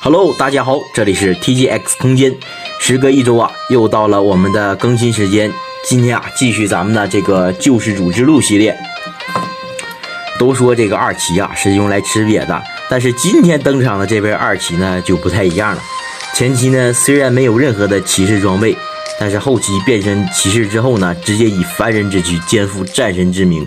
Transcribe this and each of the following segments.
Hello， 大家好，这里是 TGX 空间。时隔一周啊，又到了我们的更新时间。今天啊，继续咱们的这个救世主之路系列。都说这个二骑啊是用来吃瘪的，但是今天登场的这位二骑呢就不太一样了。前期呢虽然没有任何的骑士装备，但是后期变身骑士之后呢，直接以凡人之躯肩负战神之名。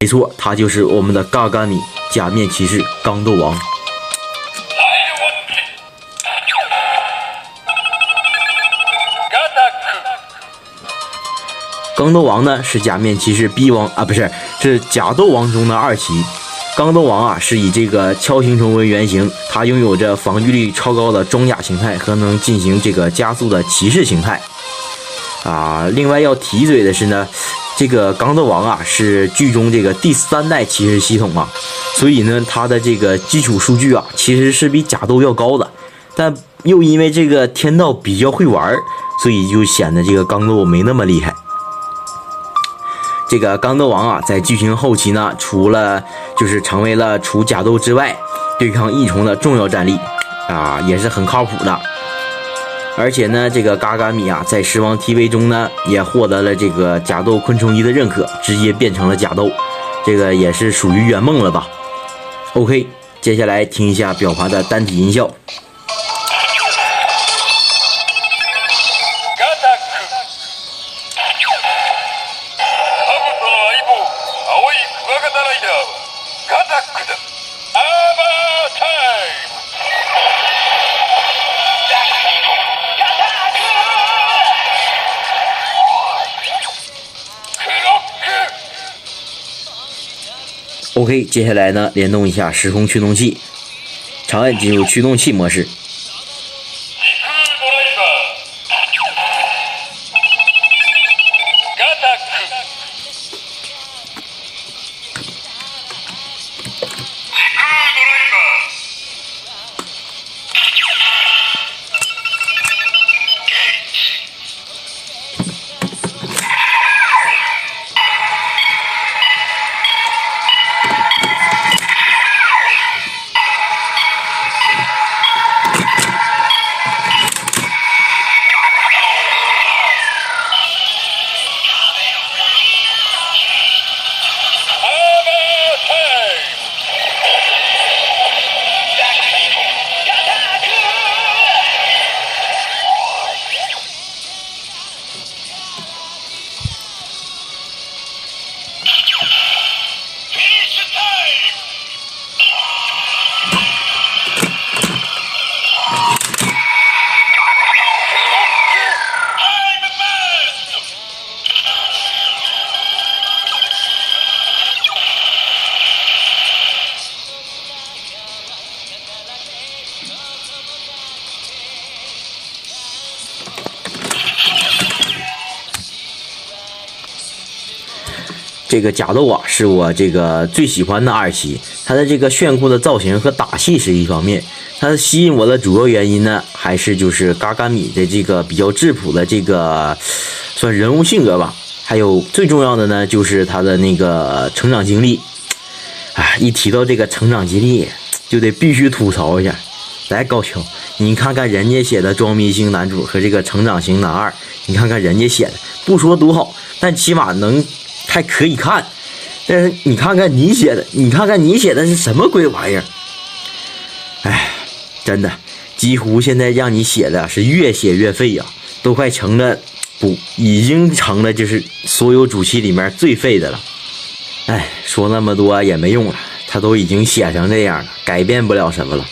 没错，他就是我们的嘎嘎米假面骑士刚斗王。刚斗王呢是假面骑士 B 王啊，不是，是假斗王中的二骑。刚斗王啊是以这个锹形虫为原型，它拥有着防御力超高的装甲形态和能进行这个加速的骑士形态。另外要提嘴的是呢，这个刚斗王啊是剧中这个第3代骑士系统啊，所以呢它的这个基础数据啊其实是比假斗要高的，但又因为这个天道比较会玩，所以就显得这个刚斗没那么厉害。这个刚斗王啊在剧情后期呢，成为了除假斗之外对抗异虫的重要战力也是很靠谱的。而且呢，这个嘎嘎米啊，在狮王 TV 中呢，也获得了这个假斗昆虫一的认可，直接变成了假斗，这个也是属于圆梦了吧 ？OK， 接下来听一下表盘的单体音效。OK， 接下来呢，联动一下时空驱动器，长按进入驱动器模式。这个假斗啊是我这个最喜欢的二骑，它的这个炫酷的造型和打戏是一方面，它吸引我的主要原因呢，还是就是嘎嘎米的这个比较质朴的这个算人物性格吧，还有最重要的呢就是他的那个成长经历。一提到这个成长经历，就得必须吐槽一下。来，高桥，你看看人家写的装逼型男主和这个成长型男二，你看看人家写的，不说多好，但起码还可以看。但是你看看你写的是什么鬼玩意儿？真的，几乎现在让你写的是越写越废呀，都快成了不，已经成了就是所有主机里面最废的了。哎，说那么多也没用了，它都已经写成这样了，改变不了什么了。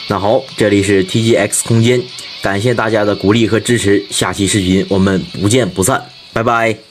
那好，这里是 TGX 空间，感谢大家的鼓励和支持，下期视频我们不见不散，拜拜。